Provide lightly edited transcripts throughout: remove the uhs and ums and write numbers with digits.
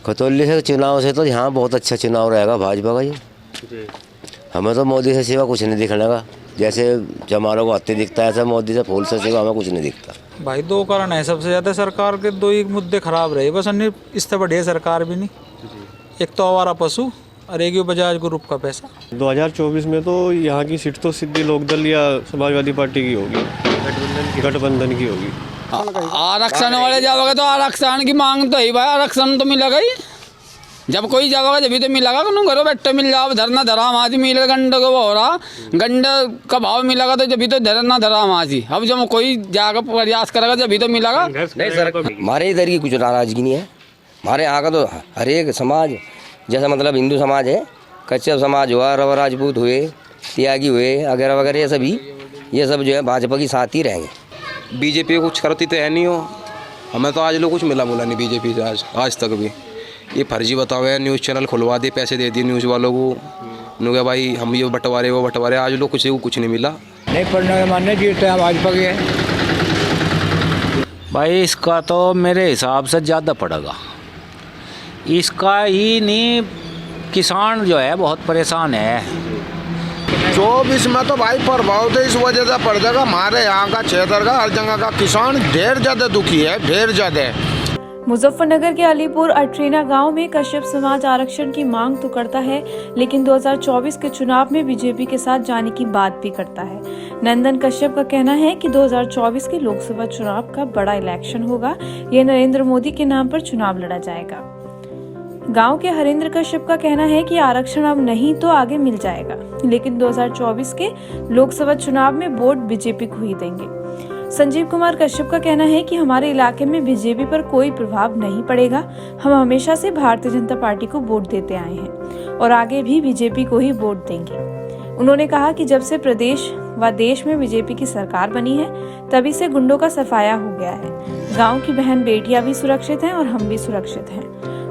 खतौली से चुनाव से तो यहाँ बहुत अच्छा चुनाव रहेगा भाजपा का जी। हमें तो मोदी से सिवा कुछ नहीं दिखने का। जैसे जमानों को हत्या दिखता है ऐसा मोदी से फूल से सिवा हमें कुछ नहीं दिखता। भाई दो कारण है सबसे ज़्यादा, सरकार के दो ही मुद्दे खराब रहे बस, अन्य इससे बढ़िया सरकार भी नहीं। एक तो आवारा पशु और एक बजाज ग्रुप का पैसा। 2024 में तो यहाँ की सीट तो सीधी लोकदल या समाजवादी पार्टी की होगी, गठबंधन की होगी। आरक्षण वाले जाओगे तो आरक्षण की मांग तो ही भाई, आरक्षण तो मिलेगा ही। जब कोई जाओगे जब भी तो मिलेगा, घरों बैठे मिल जाओ, धरना धरा माजी मिले, गंड को हो रहा गंड का भाव मिलेगा तो जब भी तो धरना धरा माजी। अब जब कोई जाकर प्रयास करेगा जब भी तो मिलेगा। नहीं सर, हमारे इधर की कुछ नाराजगी नहीं है। हमारे यहाँ का तो हर एक समाज, जैसा मतलब हिंदू समाज है, कच्छप समाज हुआ, रवा राजपूत हुए, त्यागी हुए वगैरह वगैरह, ये सब जो है भाजपा की साथ ही रहेंगे। बीजेपी को कुछ करती तो है नहीं हो, हमें तो आज लोग कुछ मिला नहीं बीजेपी से आज तक भी। ये फर्जी बतावे, न्यूज़ चैनल खुलवा दिए, पैसे दे दिए न्यूज़ वालों को, उन्होंने भाई हम ये बंटवारे वो बंटवारे, आज लोग कुछ नहीं मिला। नहीं पढ़ने मानने जीतते हैं भाजपा के। भाई इसका तो मेरे हिसाब से ज़्यादा पड़ेगा। इसका ही नहीं, किसान जो है बहुत परेशान है। 24 में तो भाई प्रभाव तो इस वजह से पड़ जाएगा, हमारे यहाँ का क्षेत्र का हर जगह का किसान ढेर ज़्यादा दुखी है, ढेर ज़्यादा। मुजफ्फरनगर के अलीपुर अट्रीना गांव में कश्यप समाज आरक्षण की मांग तो करता है, लेकिन 2024 के चुनाव में बीजेपी के साथ जाने की बात भी करता है। नंदन कश्यप का कहना है कि 2024 के लोकसभा चुनाव का बड़ा इलेक्शन होगा, यह नरेंद्र मोदी के नाम पर चुनाव लड़ा जाएगा। गांव के हरेंद्र कश्यप का कहना है कि आरक्षण अब नहीं तो आगे मिल जाएगा, लेकिन 2024 के लोकसभा चुनाव में वोट बीजेपी को ही देंगे। संजीव कुमार कश्यप का कहना है कि हमारे इलाके में बीजेपी पर कोई प्रभाव नहीं पड़ेगा। हम हमेशा से भारतीय जनता पार्टी को वोट देते आए हैं और आगे भी बीजेपी को ही वोट देंगे। उन्होंने कहा कि जब से प्रदेश व देश में बीजेपी की सरकार बनी है तभी से गुंडों का सफाया हो गया है। गाँव की बहन बेटियां भी सुरक्षित हैं और हम भी सुरक्षित हैं।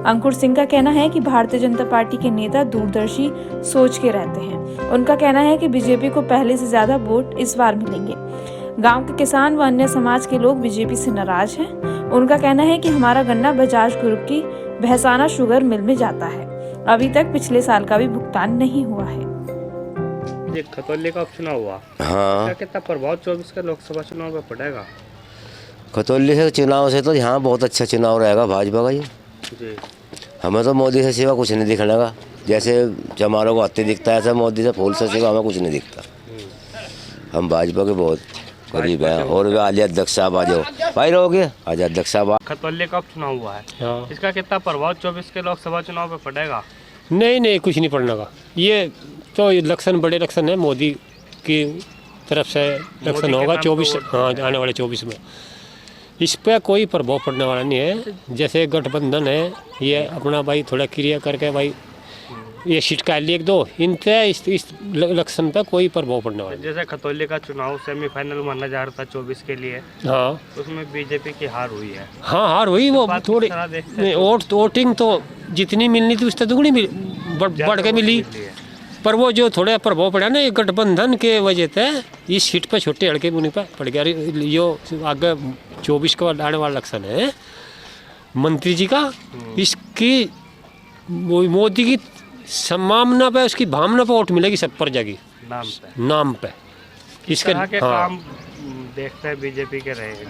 अंकुर सिंह का कहना है कि भारतीय जनता पार्टी के नेता दूरदर्शी सोच के रहते हैं। उनका कहना है कि बीजेपी को पहले से ज्यादा वोट इस बार मिलेंगे। गांव के किसान व अन्य समाज के लोग बीजेपी से नाराज हैं। उनका कहना है कि हमारा गन्ना बजाज ग्रुप की भैसाना शुगर मिल में जाता है, अभी तक पिछले साल का भी भुगतान नहीं हुआ है। खतौली का उपचुनाव हुआ, हाँ, कितना प्रभाव 24 का लोकसभा चुनाव में पड़ेगा? खतौली से चुनाव से तो यहाँ बहुत अच्छा चुनाव रहेगा भाजपा का जी। हमें तो मोदी से सिवा कुछ नहीं दिखने का। जैसे जमानों को हत्या दिखता है ऐसा मोदी से फूल से सिवा हमें कुछ नहीं दिखता। हम भाजपा के बहुत करीब है। और वे आलिया अध्यक्ष साहब आ जाओ, भाई रहोगे आज अध्यक्ष साहब। खतौली का उपचुनाव हुआ है, इसका कितना प्रभाव 24 के लोकसभा चुनाव पे पड़ेगा? नहीं कुछ नहीं पड़ने का। ये तो इलेक्शन बड़े इलेक्शन है, मोदी की तरफ से इलेक्शन होगा 24, हाँ आने वाले 24 में। इस पर कोई प्रभाव पड़ने वाला नहीं है। जैसे गठबंधन है, ये अपना भाई थोड़ा क्रिया करके भाई ये सीट का लिए दो, इनसे इस इलेक्शन पर कोई प्रभाव पड़ने वाला। जैसे खतौली का चुनाव सेमीफाइनल माना जा रहा था 24 के लिए, हाँ उसमें बीजेपी की हार हुई है। हाँ हार हुई, वो थोड़ी वोटिंग तो जितनी मिलनी थी उससे दुगनी बढ़ के मिली, पर वो जो थोड़ा प्रभाव पड़ा ना ये गठबंधन के वजह से इस सीट पर छोटे हड़के मुनि पर पड़ गया। जो आगे 24 का आने वाला इलेक्शन है मंत्री जी का, इसकी मोदी की सम्मानना पे, उसकी भावना पे वोट मिलेगी सब पर जाएगी नाम पे। इसके काम देखते हैं बीजेपी के रहे हैं।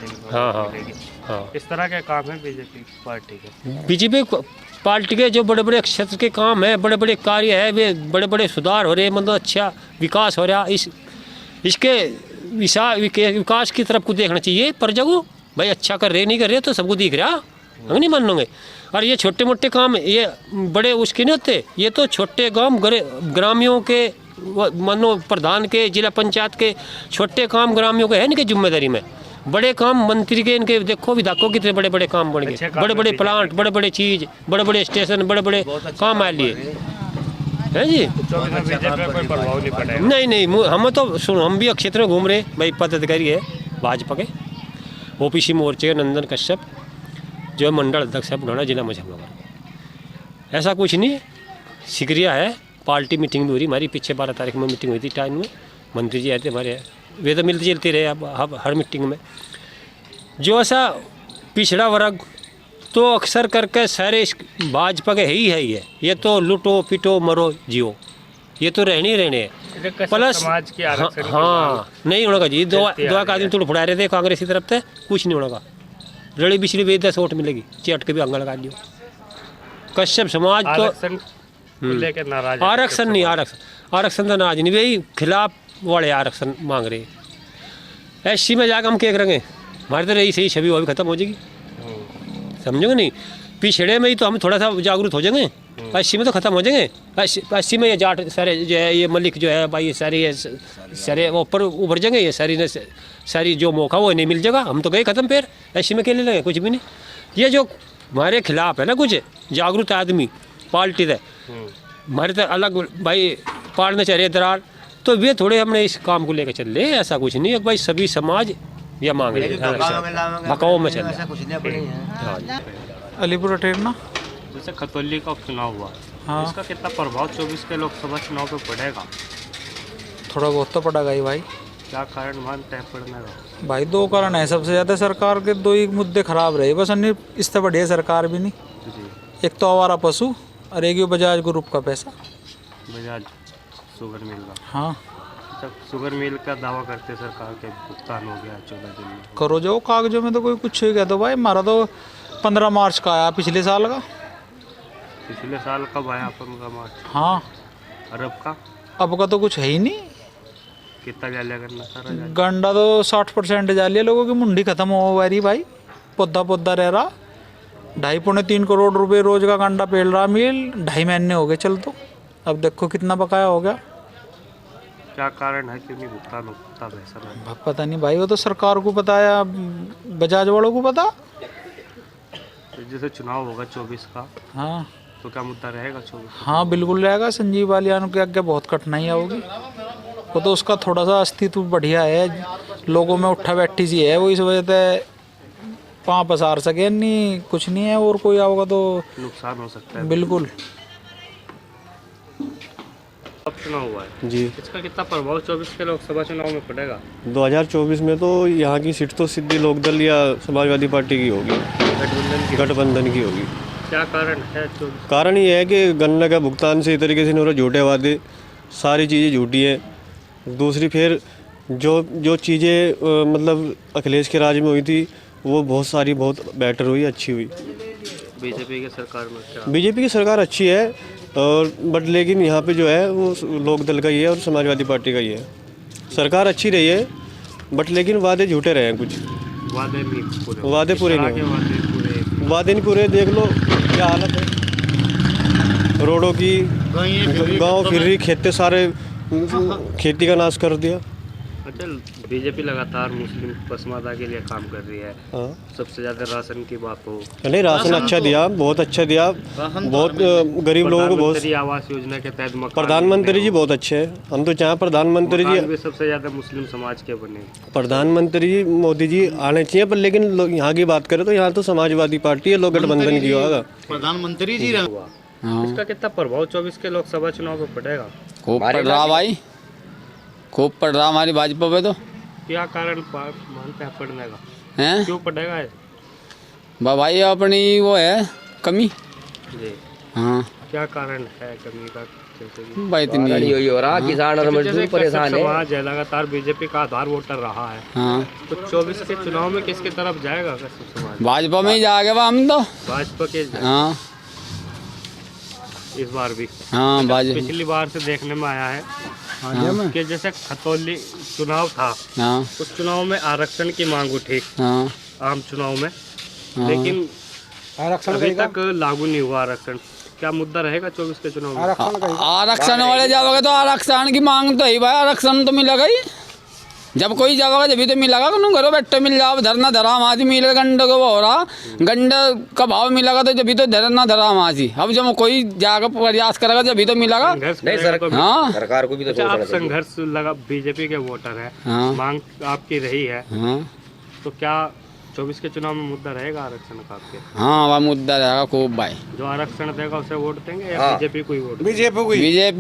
हाँ इस तरह के काम है बीजेपी पार्टी के। बीजेपी पार्टी के जो बड़े बड़े क्षेत्र के काम है, बड़े बड़े कार्य है, वे बड़े बड़े सुधार हो रहे हैं, मतलब अच्छा विकास हो रहा। इसके विकास की तरफ को देखना चाहिए। पर जब भाई अच्छा कर रहे नहीं कर रहे तो सबको दिख रहा, हम नहीं मानोगे। और ये छोटे मोटे काम ये बड़े उसके नहीं होते, ये तो छोटे गांव ग्रामीणों के मानो प्रधान के, जिला पंचायत के छोटे काम ग्रामीणों के है इनके जिम्मेदारी में। बड़े काम मंत्री के इनके देखो विधायकों कितने बड़े बड़े काम बन गए, बड़े बड़े प्लांट, बड़े बड़े चीज, बड़े बड़े स्टेशन, बड़े बड़े काम आ लिए है जी। नहीं हम तो सुनो, हम भी क्षेत्र में घूम रहे भाई, पदाधिकारी है भाजपा के ओबीसी मोर्चे के नंदन कश्यप जो मंडल अध्यक्ष है पुराना जिला मुजफ्फरनगर। ऐसा कुछ नहीं, सिक्रिया है, पार्टी मीटिंग भी हो रही हमारी, पीछे 12 तारीख में मीटिंग हुई थी टाइम में, मंत्री जी आए थे हमारे, वे तो मिलते जुलते रहे अब हर मीटिंग में। जो ऐसा पिछड़ा वर्ग तो अक्सर करके सारे भाजपा के ही है ये तो लूटो पिटो मरो जियो, ये तो रहने ही रहने हैं। प्लस समाज की आरक्षण की हाँ नहीं होगा जी, दो आदमी थोड़ा फुड़ा रहे थे कांग्रेस की तरफ से, कुछ नहीं होगा। रड़ी बिछड़ी भी 10 वोट मिलेगी, चट के भी अंगा लगा लियो। कश्यप समाज तो लेकर नाराज, आरक्षण नहीं, आरक्षण तो नाराज नहीं भाई, खिलाफ वाले आरक्षण मांग रहे। एससी में जाकर हम क्या करेंगे, हमारे तो रही सही छवि वो भी खत्म हो जाएगी, समझोगे नहीं। पिछड़े में ही तो हम थोड़ा सा जागरूक हो जाएंगे, 80 में तो खत्म हो जाएंगे। 80 में ये जाट सारे जो है, ये मलिक जो है भाई, ये सारे वो ऊपर उभर जाएंगे, ये सारी जो मौका वो नहीं मिल जाएगा, हम तो गए खत्म। फिर 80 में खेलने लगे, कुछ भी नहीं। ये जो हमारे खिलाफ है ना कुछ जागरूक आदमी पार्टी है, हमारे तो अलग भाई पाड़ने चाह रहे दरार, तो वे थोड़े हमने इस काम को लेकर चल रहे, ऐसा कुछ नहीं है भाई। सभी समाज यह मांग रहे हैं, भकाओ में चल रहे। अलीपुर अटेरना जैसे खतौली का उपचुनाव हुआ, हाँ। इसका कितना प्रभाव 24 के लोकसभा चुनाव पे पड़ेगा? थोड़ा बहुत तो पड़ेगा ही भाई। क्या कारण मानते हैं पड़ने का? भाई 2 कारण है सबसे ज़्यादा, सरकार के 2 ही मुद्दे खराब रहे बस, अन्य इससे बढ़िया सरकार भी नहीं। जी। एक तो आवारा पशु और एक ये बजाज ग्रुप का पैसा, बजाज शुगर मिल का। हाँ जब शुगर मिल का दावा करते सरकार के भुगतान हो गया 14 दिन में, करो जो कागजों में तो कोई कुछ ही कह दो भाई। हमारा तो 15 मार्च का आया पिछले साल का। पिछले साल कब आया अपन का मार्च? हाँ, अरब का अब का तो कुछ है ही नहीं। कितना जालिया करना सारा जालिया। गंडा तो 60% जालिया, लोगों की मुंडी खत्म हो रही भाई, पौधा रह रहा। 2.5-3 करोड़ रुपए रोज का गंडा पेल रहा मिल, 2.5 महीने हो गए चल, तो अब देखो कितना बकाया हो गया। क्या कारण है क्यों नहीं भुगतान होता पैसा नहीं? पता नहीं भाई, वो तो सरकार को पता है, बजाज वालों को पता। जैसे चुनाव होगा 24 का, हाँ तो क्या मुद्दा रहेगा 24? हाँ बिल्कुल रहेगा। संजीव बालियान के आगे बहुत कठिनाई होगी, वो तो उसका थोड़ा सा अस्तित्व बढ़िया है, लोगों में उठा बैठी सी है, वो इस वजह से पाँव पसार सके नहीं, कुछ नहीं है। और कोई आओगा तो नुकसान हो सकता है। बिल्कुल। अब चुनाव हुआ है जी, इसका कितना प्रभाव 24 के लोकसभा चुनाव में पड़ेगा? 2024 में तो यहाँ की सीट तो सीधी लोकदल या समाजवादी पार्टी की होगी, गठबंधन की होगी। क्या कारण है? कारण ये है कि गन्ना का भुगतान से इस तरीके से नहीं हो रहा, झूठे वादे, सारी चीज़ें झूठी हैं। दूसरी फिर जो चीज़ें मतलब अखिलेश के राज में हुई थी, वो बहुत बेटर हुई, अच्छी हुई। बीजेपी की सरकार में क्या? बीजेपी की सरकार अच्छी है, और बट लेकिन यहाँ पे जो है वो लोकदल का ही है और समाजवादी पार्टी का ही है। सरकार अच्छी रही है, बट लेकिन वादे झूठे रहे हैं, कुछ वादे नहीं पूरे, वादे पूरे नहीं, वादे नहीं पूरे। देख लो क्या हालत है रोडों की, गांव फिर रही, खेते सारे खेती का नाश कर दिया। अच्छा, बीजेपी लगातार मुस्लिम पसमानदा के लिए काम कर रही है। हाँ, सबसे ज्यादा राशन की बात हो, नहीं राशन अच्छा दिया, बहुत अच्छा दिया, बहुत गरीब लोगों को बहुत। प्रधानमंत्री आवास योजना के तहत मकान, प्रधानमंत्री जी बहुत अच्छे हैं, हम तो चाहें प्रधानमंत्री जी भी सबसे ज्यादा मुस्लिम समाज के बने। प्रधानमंत्री जी मोदी जी आने चाहिए, पर लेकिन यहाँ की बात करें तो यहाँ तो समाजवादी पार्टी है, लोग गठबंधन की होगा। प्रधानमंत्री जी इसका कितना प्रभाव 24 के लोकसभा चुनाव में पड़ेगा? खूब पड़ रहा भाई, खूब पड़ रहा हमारी भाजपा पे। तो क्या कारण मानते हैं पड़ने का? हैं क्यों पड़ेगा? भाई अपनी वो है कमी जी। हाँ, क्या कारण है कमी का? जैसे कि भाई इतनी हो रहा, किसान और मजदूर परेशान है। समाज है लगातार बीजेपी का आधार वोटर रहा है, हाँ, तो 24 के चुनाव में किसकी तरफ जाएगा कश्यप समाज? भाजपा में ही जाएगा हम तो। भाजपा के हाँ, इस बार भी। हाँ भाजपा पिछली बार से देखने में आया है कि जैसे खतौली चुनाव था, हाँ, उस चुनाव में आरक्षण की मांग उठी, हाँ, आम चुनाव में, लेकिन अभी तक लागू नहीं हुआ आरक्षण। क्या मुद्दा रहेगा 24 के चुनाव में? आरक्षण वाले जाओगे तो आरक्षण की मांग तो ही भाई, आरक्षण तो मिलेगा ही। जब कोई जाओगा जब तो मिलेगा, घरों बैठे मिल जाओ, धरना धराम आदि मिले, गंड को वो हो रहा, गंड का भाव मिलेगा तो जब तो धरना धराम आदि। अब जब कोई जाकर प्रयास करेगा जब तो मिलेगा। नहीं सर, हाँ, सरकार को भी तो आप संघर्ष लगा, बीजेपी के वोटर है, हाँ, मांग आपकी रही है, हाँ, तो क्या 24 के चुनाव में मुद्दा रहेगा आरक्षण का आपके? हाँ, वह मुद्दा रहेगा खूब भाई। जो आरक्षण देगा उसे वोट देंगे या बीजेपी को ही वोट? बीजेपी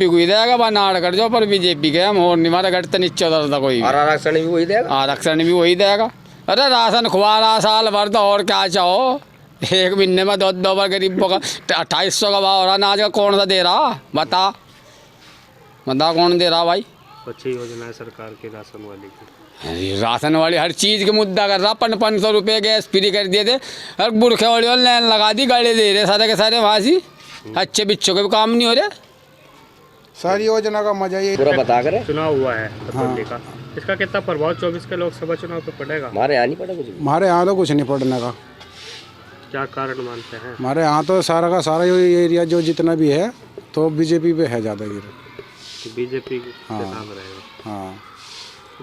को ही देगा, वह नाड़ कर जाओ, पर बीजेपी के हम और निमारा घटते नीचे उतरता कोई। और आरक्षण भी वही देगा, आरक्षण भी वही देगा। अरे राशन खुआ रहा साल भर, तो और क्या चाहो? एक महीने में 2 बार गरीबों का 2800 का भाव हो रहा, अनाज का कौन सा दे रहा? बता कौन दे रहा भाई? अच्छी योजना है सरकार की राशन वाली की। अरे राशन वाली हर चीज़ के मुद्दा कर रहा। 500 रुपये गैस फ्री कर दिए थे, और बुरखे वाली और लाइन लगा दी, गाड़ी दे रहे सारे के सारे वहाँ से। अच्छे बिच्छों के भी काम नहीं हो रहे। सारी योजना का मजा ये पूरा बता कर चुनाव हुआ है खतौली का, इसका कितना प्रभाव 24 के लोकसभा चुनाव पे पड़ेगा? हमारे यहाँ नहीं पड़ा कुछ। हमारे यहाँ तो कुछ नहीं पड़ने का। क्या कारण मानते हैं? हमारे यहाँ तो सारा का सारा ये एरिया जो जितना भी है तो बीजेपी पे है ज़्यादा गिर। बीजेपी के नाम रहेगा। हाँ,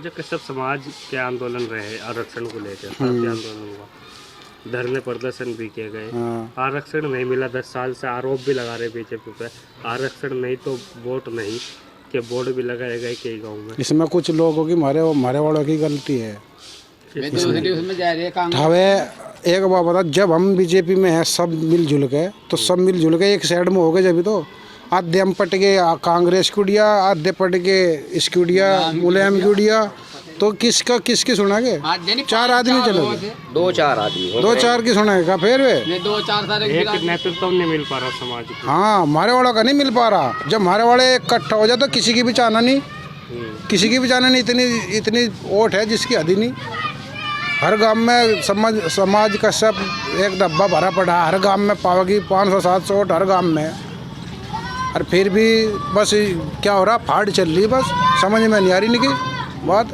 जो कश्यप समाज के आंदोलन रहे आरक्षण को लेकर, काफी आंदोलन हुआ, धरने प्रदर्शन भी किए गए, आरक्षण नहीं मिला। 10 साल से आरोप भी लगा रहे बीजेपी पे, आरक्षण नहीं तो वोट नहीं के बोर्ड भी लगाए गए कई गाँव में। इसमें कुछ लोगों की मारे वालों की गलती है। हवे एक बात बता, जब हम बीजेपी में हैं सब मिलजुल के, तो सब मिलजुल के एक साइड में हो गए जब तो आधे हम पट के कांग्रेस की उड़िया, आधे पट के इसकी उड़िया, मुलायम की उड़िया, तो किसकी सुनागे? 4 आदमी चलोगे, 2-4 आदमी 2-4 की सुनाएगा फिर वे? एक नेतृत्व नहीं मिल पा रहा समाज को। हाँ, हमारे वालों का नहीं मिल पा रहा। जब हमारे वाले इकट्ठा हो जाए तो किसी की भी चाहना नहीं, किसी की भी चाहना नहीं। इतनी वोट है जिसकी हद ही नहीं। हर गांव में समाज का सब एक डब्बा भरा पड़ा, हर गांव में पाओगी 500-700 वोट हर गांव में। और फिर भी बस क्या हो रहा, फाड़ चल रही, बस समझ में नहीं आ रही इनकी बात।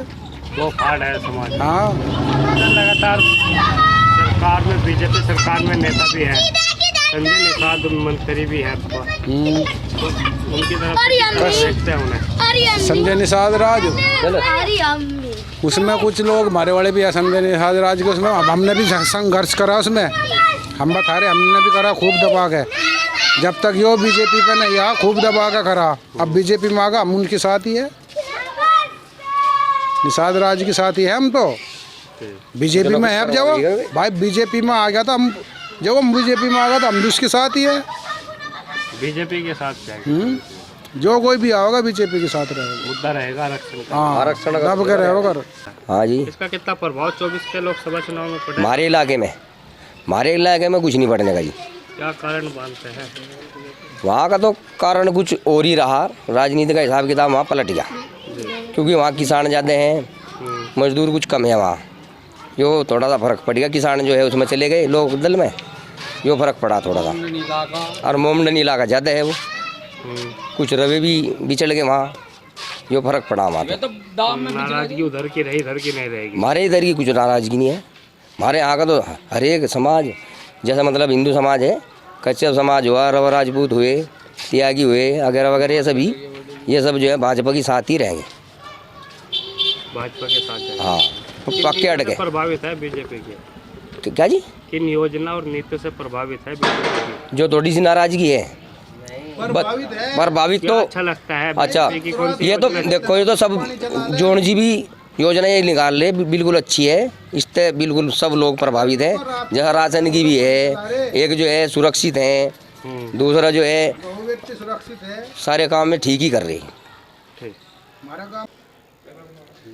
वो फाड़ है समाज। हाँ, लगातार सरकार में, बीजेपी सरकार में नेता भी है, संजय निषाद मंत्री भी है, तो उनकी तरफ देखते हैं उन्हें। संजय निषाद राज, उसमें कुछ लोग हमारे वाले भी है संजय निषाद राज के, उसमें हमने भी संघर्ष करा, उसमें हम बता रहे, हमने भी करा खूब दबा के। जब तक यो बीजेपी पे नहीं आ, खूब दबा के करा। अब बीजेपी में आ गया, हम उनके साथ ही है, निषाद राज के साथ ही है। हम तो बीजेपी में है। अब जब भाई बीजेपी में आ गया था, हम जब हम बीजेपी में आ गया था, हम भी उसके साथ ही है। बीजेपी के साथ जाएगा, जो कोई भी आओगा बीजेपी के साथ रहेगा। मुद्दा रहेगा आरक्षण का। हाँ, आरक्षण दब के रहेगा। हाँ जी। इसका कितना प्रभाव 24 के लोकसभा चुनाव में पड़ेगा? हमारे इलाके में कुछ नहीं पड़ने का जी। क्या कारण मानते हैं? वहाँ का तो कारण कुछ और ही रहा, राजनीति का हिसाब किताब वहाँ पलट गया, क्योंकि वहाँ किसान ज़्यादा हैं, मजदूर कुछ कम है वहाँ। जो थोड़ा सा फर्क पड़ गया, किसान जो है उसमें चले गए लोग दल में, जो फर्क पड़ा थोड़ा सा। और मोमडन इलाका ज़्यादा है, वो कुछ रवे भी बिछड़ गए वहाँ, जो फर्क पड़ा वहाँ पे। नाराजगी उधर की रही, इधर की नहीं रहेगी। हमारे इधर की कुछ नाराजगी नहीं है। हमारे यहाँ का तो हर एक समाज, जैसा मतलब हिंदू समाज है, कश्यप समाज हुआ, रवा राजपूत हुए, त्यागी हुए, वगैरह वगैरह, ये सब जो है भाजपा के साथ ही रहेंगे। भाजपा के साथ जाएंगे। हाँ, पक्के अटके। प्रभावित है बीजेपी के? तो क्या जी? किन योजना और नीति से प्रभावित है बीजेपी? जो थोड़ी सी नाराजगी है, प्रभावित तो अच्छा लगता है। अच्छा, ये तो देखो, ये तो सब जोन जी भी योजना ये निकाल ले, बिल्कुल अच्छी है, इससे बिल्कुल सब लोग प्रभावित हैं। जहाँ राशन की भी है, एक जो है सुरक्षित है, दूसरा जो है सारे काम में ठीक ही कर रही है।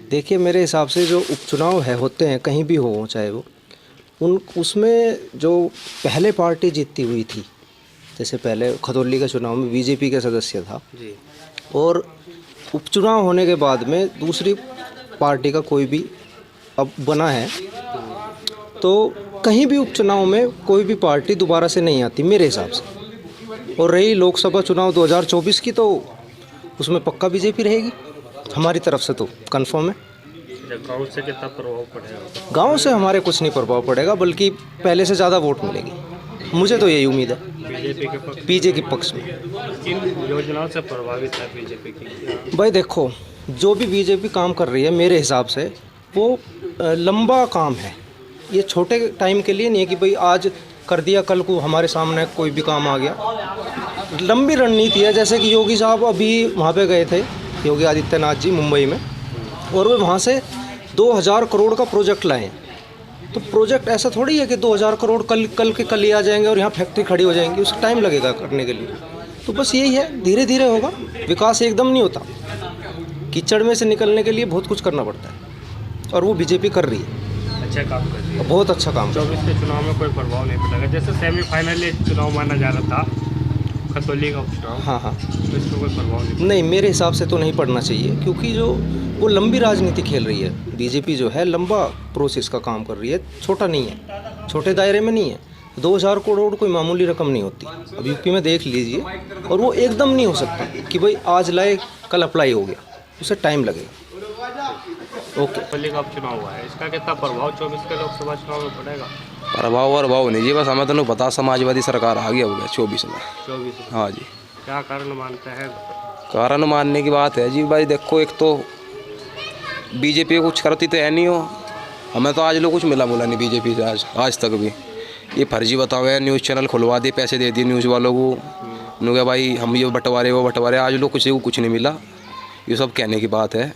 देखिए, मेरे हिसाब से जो उपचुनाव होते हैं कहीं भी हो, चाहे वो उसमें जो पहले पार्टी जीतती हुई थी, जैसे पहले खतौली के चुनाव में बीजेपी का सदस्य था जी, और उपचुनाव होने के बाद में दूसरी पार्टी का कोई भी अब बना है, तो कहीं भी उपचुनाव में कोई भी पार्टी दोबारा से नहीं आती मेरे हिसाब से। और रही लोकसभा चुनाव 2024 की, तो उसमें पक्का बीजेपी रहेगी हमारी तरफ से, तो कंफर्म है। गाँव से कितना प्रभाव पड़ेगा? गांव से हमारे कुछ नहीं प्रभाव पड़ेगा, बल्कि पहले से ज़्यादा वोट मिलेगी, मुझे तो यही उम्मीद है। बीजेपी के पक्ष में। किन योजनाओं से प्रभावित है बीजेपी की? भाई देखो, जो भी बीजेपी काम कर रही है मेरे हिसाब से वो लंबा काम है, ये छोटे टाइम के लिए नहीं है कि भाई आज कर दिया कल को हमारे सामने कोई भी काम आ गया। लंबी रणनीति है, जैसे कि योगी साहब अभी वहाँ पे गए थे, योगी आदित्यनाथ जी मुंबई में, और वे वहाँ से 2000 करोड़ का प्रोजेक्ट लाए। तो प्रोजेक्ट ऐसा थोड़ी है कि 2000 करोड़ कल के कल ही आ जाएंगे और यहाँ फैक्ट्री खड़ी हो जाएंगी, उसका टाइम लगेगा करने के लिए। तो बस यही है, धीरे धीरे होगा विकास, एकदम नहीं होता। कीचड़ में से निकलने के लिए बहुत कुछ करना पड़ता है, और वो बीजेपी कर रही है। अच्छा काम कर रही है। बहुत अच्छा काम। 24 के चुनाव में कोई प्रभाव नहीं पड़ेगा। जैसे सेमीफाइनल चुनाव माना जा रहा था खतौली का उपचुनाव, हाँ हाँ, तो इसमें कोई प्रभाव नहीं। नहीं मेरे हिसाब से तो नहीं पड़ना चाहिए, क्योंकि जो वो लंबी राजनीति खेल रही है बीजेपी, जो है लंबा प्रोसेस का काम कर रही है, छोटा नहीं है, छोटे दायरे में नहीं है। 2000 करोड़ कोई मामूली रकम नहीं होती। अब यूपी में देख लीजिए, और वो एकदम नहीं हो सकता कि भाई आज लाए कल अप्लाई हो गया, उसे टाइम लगेगा। ओके। खतौली का उपचुनाव हुआ है, इसका कितना प्रभाव 24 के लोकसभा चुनाव में पड़ेगा? प्रभाव नहीं जी, बस हमें तो नहीं पता, समाजवादी सरकार आ गया हो गया 24 में। 24 में हाँ जी। क्या कारण मानते हैं? कारण मानने की बात है जी भाई, देखो एक तो बीजेपी कुछ करती तो है नहीं हो, हमें तो आज लोग कुछ मिला नहीं बीजेपी से आज तक भी। ये फर्जी बतावे, न्यूज़ चैनल खुलवा दिए, पैसे दे दिए न्यूज़ वालों को, उन्होंने भाई हम ये बंटवारे वो बंटवारे, आज लोग कुछ नहीं मिला। ये सब कहने की बात है।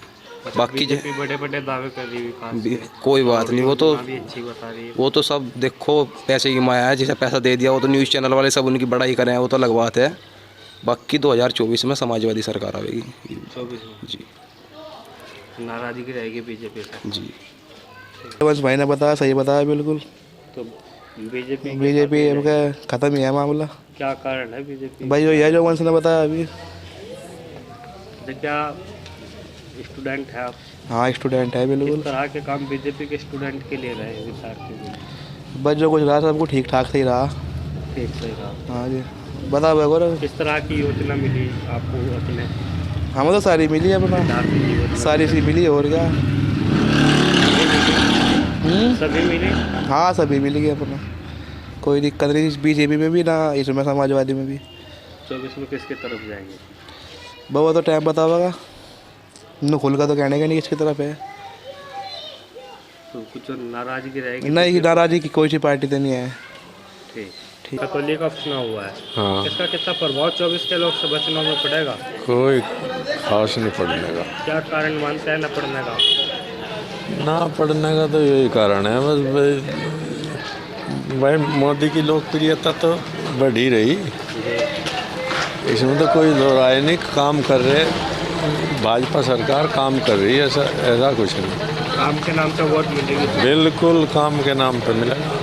बाकी बड़े बड़े दावे कर रही है, कोई बात नहीं, वो तो भी अच्छी बता रही है। वो तो सब देखो पैसे की माया है, जिसे पैसा दे दिया वो तो न्यूज़ चैनल वाले सब उनकी बड़ाई करें, वो तो अलग बात है। बाकी 2024 में समाजवादी सरकार आएगी। 24 में जी नाराजगी रहेगी बीजेपी से। जी। बस भाई ने बताया, सही बताया बिल्कुल। तो बीजेपी खत्म ही है मामला। क्या कारण है बीजेपी? भाई ये जो वंश ने बताया अभी। क्या स्टूडेंट है आप? हाँ स्टूडेंट है बिल्कुल। किस तरह के काम बीजेपी के स्टूडेंट के लिए रहे विद्यार्थी के? बस जो कुछ रहा सबको ठीक ठाक सही रहा। ठीक सही रहा। हाँ जी बता भाई। किस तरह की योजना मिली आपको अपने? हमें तो सारी मिली अपना, सारी सी मिली और क्या। सभी मिली? हाँ सभी मिल गई अपना, कोई दिक्कत नहीं। बीजेपी में भी ना इसमें समाजवादी में भी। 24 में किसकी तरफ जाएंगे? बाबा तो टाइम बताओगा, न खुल का तो कहने का नहीं किसकी तरफ है। तो कुछ नाराजगी रहेगी? नहीं नाराजगी की कोई सी पार्टी तो नहीं है। ठीक। खतौली का उपचुनाव हुआ है, हाँ। इसका कितना प्रभाव 24 के लोकसभा चुनाव में पड़ेगा? कोई खास नहीं पड़ने का। क्या कारण मानते हैं न पड़ने का? ना पड़ने का तो यही कारण है, बस भाई मोदी की लोकप्रियता तो बढ़ ही रही, इसमें तो कोई दो राय नहीं। काम कर रहे, भाजपा सरकार काम कर रही है, ऐसा कुछ नहीं। काम के नाम पे वोट मिलेगी? बिल्कुल काम के नाम पे मिलेगा।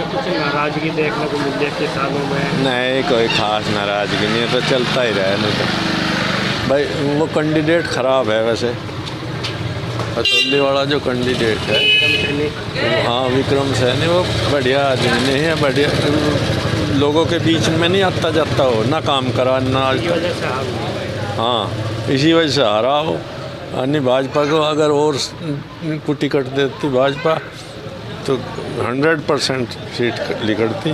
कुछ नाराजगी देखने को मिलती है किसानों में? नहीं कोई खास नाराजगी नहीं है, तो चलता ही रहे। नहीं तो भाई वो कैंडिडेट ख़राब है वैसे, खतौली वाला जो कैंडिडेट है, हाँ विक्रम सैनी, वो बढ़िया आदमी नहीं है, बढ़िया लोगों के बीच में नहीं आता जाता हो, ना काम करा ना। हाँ इसी वजह से हारा हो। अन्य भाजपा को अगर और कुछ टिकट देती भाजपा तो 100% सीट निकलती।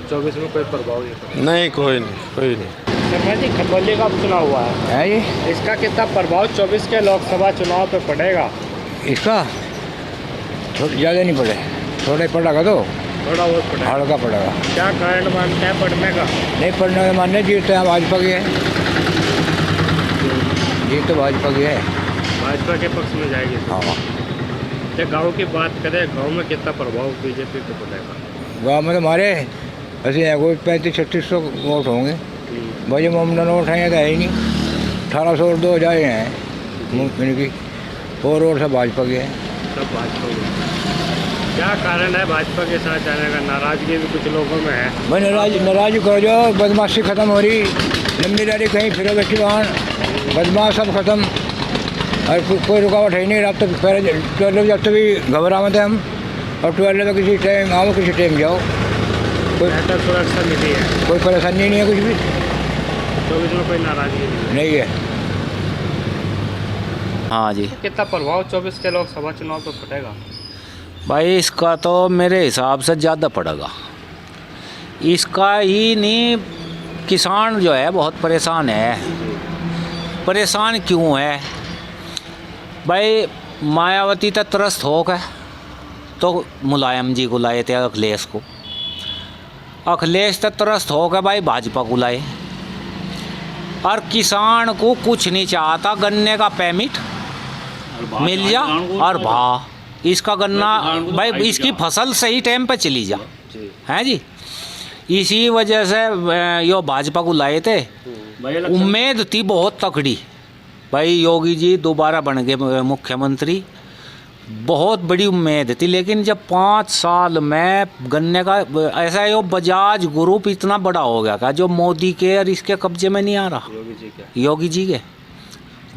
24 में कोई प्रभाव नहीं, कोई नहीं। शर्मा जी खतौली का उपचुनाव हुआ है जी, इसका कितना प्रभाव 24 के लोकसभा चुनाव पे पड़ेगा? इसका ज़्यादा नहीं पड़े, थोड़ा पड़ेगा, तो थोड़ा बहुत पड़ेगा, हल्का पड़ेगा। क्या कारण मानते हैं पढ़ने का? नहीं पढ़ने का मानने जीतते हैं भाजपा की है, जीत तो भाजपा की है, भाजपा के पक्ष में जाएगी। हाँ। क्या गांव की बात करें, गांव में कितना प्रभाव बीजेपी को पड़ेगा? गाँव में तो हमारे ऐसे है कोई 3500-3600 वोट होंगे। भाई ममदा वोट हैं तो है ही नहीं, 1800 और 2000 हैं इनकी, और वोट सब भाजपा के हैं। सब भाजपा के। क्या कारण है भाजपा के साथ जाने का? नाराजगी भी कुछ लोगों में है। भाई नाराज करो, जो बदमाशी ख़त्म हो रही, लंबी दारी कहीं फिरो बैठी वाहन, बदमाश सब ख़त्म, और कोई रुकावट है नहीं। रात तक पहले 12 जब तक भी घबरामत है हम, और 12 में किसी टाइम आओ किसी टाइम जाओ, कोई सुरक्षा मिली है, कोई परेशानी नहीं है कुछ भी। 24 में कोई नाराजगी नहीं है। हाँ जी। कितना प्रभाव 24 के लोकसभा चुनाव पर पड़ेगा? भाई इसका तो मेरे हिसाब से ज़्यादा पड़ेगा। इसका ही नहीं, किसान जो है बहुत परेशान है। परेशान क्यों है भाई? मायावती तक त्रस्त हो गए तो मुलायम जी को लाए थे, अखिलेश को। अखिलेश तक त्रस्त हो गए भाई, भाजपा को लाए। और किसान को कुछ नहीं चाहता, गन्ने का पेमेंट मिल जा और भाव इसका गन्ना भाई, इसकी फसल सही टाइम पे चली जा, हैं जी। इसी वजह से यो भाजपा को लाए थे। उम्मीद थी बहुत तकड़ी भाई, योगी जी दोबारा बन गए मुख्यमंत्री, बहुत बड़ी उम्मीद थी, लेकिन जब 5 साल में गन्ने का ऐसा है, वो बजाज ग्रुप इतना बड़ा हो गया था जो मोदी के और इसके कब्जे में नहीं आ रहा। योगी जी के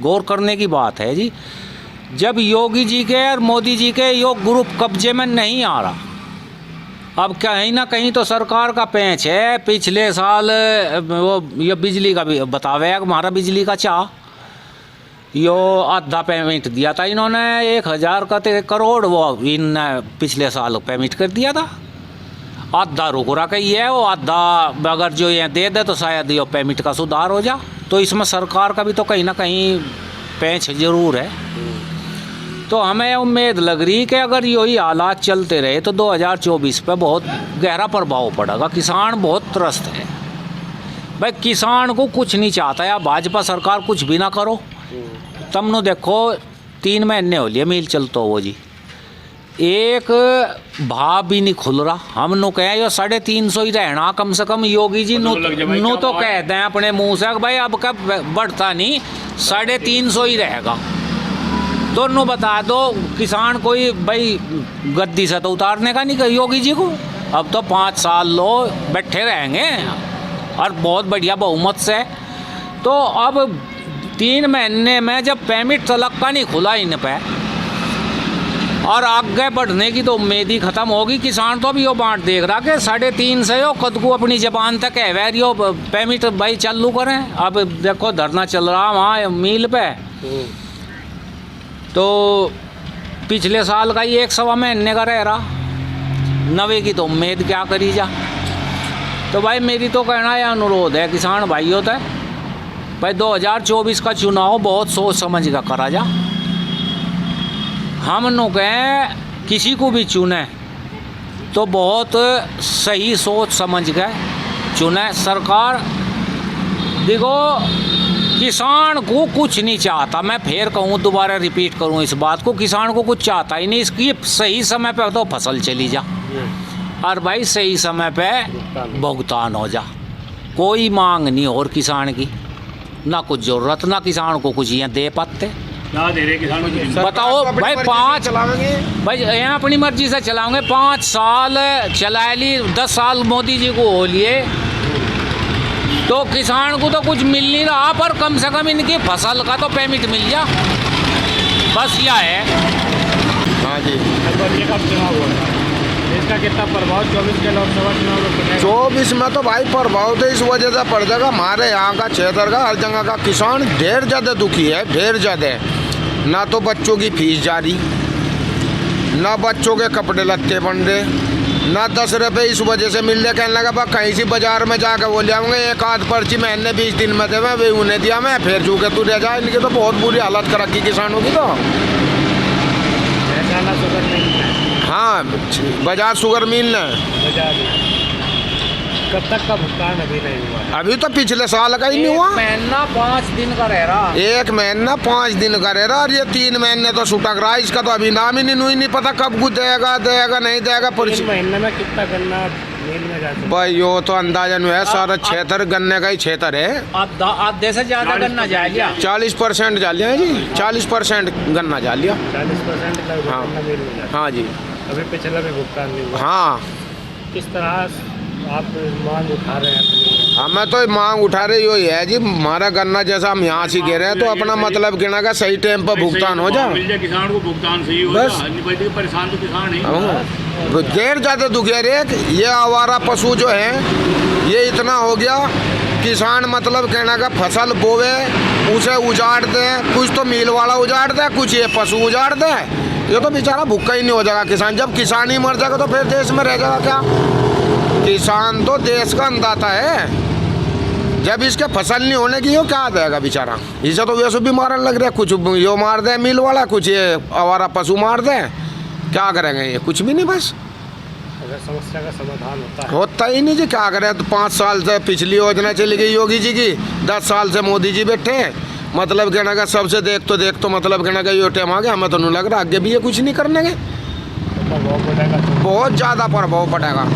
गौर करने की बात है जी, जब योगी जी के और मोदी जी के यो ग्रुप कब्जे में नहीं आ रहा, अब कहीं ना कहीं तो सरकार का पेंच है। पिछले साल वो ये बिजली का भी बतावे, हमारा बिजली का चाह यो आधा पेमेंट दिया था इन्होंने, 1000 का करोड़ वो इन पिछले साल पेमेंट कर दिया था। आधा रुक रहा कही है, वो आधा अगर जो ये दे दे तो शायद ये पेमेंट का सुधार हो जा। तो इसमें सरकार का भी तो कहीं ना कहीं पेंच जरूर है। तो हमें उम्मीद लग रही कि अगर यही हालात चलते रहे तो 2024 पे बहुत गहरा प्रभाव पड़ेगा। किसान बहुत त्रस्त है भाई, किसान को कुछ नहीं चाहता या भाजपा सरकार कुछ भी ना करो। तुमने देखो 3 महीने हो लिए मिल चलते हो जी, एक भाव भी नहीं खुल रहा। हम नो कहें यो 350 ही रहना कम से कम। योगी जी नो तो कहते हैं अपने मुंह से भाई अब कब बढ़ता नहीं, 350 ही रहेगा। तो नो बता दो किसान कोई भाई गद्दी से तो उतारने का नहीं योगी जी को। अब तो 5 साल लो बैठे रहेंगे और बहुत बढ़िया बहुमत से। तो अब 3 महीने में जब पेमेंट तलक का नहीं खुला इन पे और आगे बढ़ने की तो उम्मीद ही ख़त्म होगी। किसान तो अभी यो बांट देख रहा कि 350 से यो कद को अपनी जबान तक है यो पेमेंट भाई चालू करें। अब देखो धरना चल रहा वहाँ मील पे, तो पिछले साल का ही 1 सवा महीने का रह रहा, नवे की तो उम्मीद क्या करी जा। तो भाई मेरी तो कहना है अनुरोध है किसान भाइयों तक, भाई 2024 का चुनाव बहुत सोच समझ कर करा जा। हम नो कहें किसी को भी चुने तो बहुत सही सोच समझ कर चुने। सरकार देखो किसान को कुछ नहीं चाहता, मैं फिर कहूँ दोबारा रिपीट करूँ इस बात को, किसान को कुछ चाहता ही नहीं। इसकी सही समय पे तो फसल चली जा और भाई सही समय पे भुगतान हो जा। कोई मांग नहीं और किसान की, ना कुछ जरूरत, ना किसान को कुछ यहाँ दे पाते ना दे रहे किसान को। बताओ भाई 5 भाई यहाँ अपनी मर्जी से चलाओगे। 5 साल चला ली, 10 साल मोदी जी को हो लिए, तो किसान को तो कुछ मिल नहीं रहा, पर कम से कम इनकी फसल का तो पेमेंट मिल जा, बस यह है। हाँ जी, ये कब चुनाव हो रहा है, इसका कितना प्रभाव 24 के लोकसभा चुनाव में पड़ेगा? 24 में तो भाई प्रभाव तो इस वजह से पड़ जाएगा, हमारे यहाँ का क्षेत्र का हर जगह का किसान ढेर ज़्यादा दुखी है, ढेर ज़्यादा। ना तो बच्चों की फीस जारी, ना बच्चों के कपड़े लत्ते बन रहे, ना 10 रुपये इस वजह से मिल रहे। कहने लगा बा कहीं से बाजार में जाकर वो ले आऊँगे, 1 आध पर्ची महीने 20 दिन में दे, मैं उन्हें दिया, मैं फिर चूके तू रह जाए। इनकी तो बहुत बुरी हालत कर रखी किसानों की। तो हाँ, बाजार शुगर मिल है। कब तक का भुगतान अभी नहीं हुआ? अभी तो पिछले साल का ही नहीं हुआ। 1 महीना 5 दिन का रह रहा, 1 महीना 5 दिन का रह रहा, और ये 3 महीने तो छुटक रहा। इसका तो अभी नाम ही नहीं पता कब कुछ देगा नहीं देगा। 3 महीने में कितना गन्ना मिल में जाता? भाई यो तो अंदाजन है, सारा क्षेत्र गन्ने का ही क्षेत्र है। आधे से ज़्यादा गन्ना जा लिया, 40% जा लिया जी, 40% गन्ना जा लिया। 40% हाँ मिल में जाता। हाँ जी, अभी पिछला भी भुगतान नहीं हुआ। हाँ। किस तरह आप मांग उठा रहे हैं? हमें तो मांग उठा रही हुई है जी, हमारा गन्ना जैसा हम यहाँ से कह रहे हैं, तो अपना मतलब कहना का सही टाइम पर भुगतान हो जाए, किसान को भुगतान सही हो बस। परेशान तो किसान है, देर ज़्यादा दुखिया रे। ये आवारा पशु जो है ये इतना हो गया, किसान मतलब कहना का फसल बोवे उसे उजाड़ दे, कुछ तो मिल वाला उजाड़ दे, कुछ ये पशु उजाड़ दे। ये तो बेचारा भूखा ही नहीं हो जाएगा किसान। जब किसान ही मर जाएगा तो फिर देश में रह जाएगा क्या? किसान तो देश का अन्नदाता है। जब इसके फसल नहीं होने की, यो क्या देगा बेचारा? इसे तो वैसे भी मारने लग रहा है, कुछ यो मार दे मिल वाला, कुछ ये आवारा पशु मार दे, क्या करेंगे? ये कुछ भी नहीं, बस। अगर समस्या का समाधान होता ही नहीं जी, क्या करें? तो 5 साल से पिछली योजना चली गई योगी जी की, 10 साल से मोदी जी बैठे, मतलब कहना का सबसे देख तो मतलब कहना का यो टाइम आ गया। हमें तो नहीं लग रहा आगे भी ये कुछ नहीं करने के, बहुत ज़्यादा प्रभाव पड़ेगा।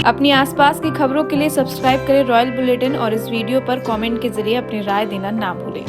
अपनी आसपास की खबरों के लिए सब्सक्राइब करें रॉयल बुलेटिन और इस वीडियो पर कमेंट के जरिए अपनी राय देना ना भूलें।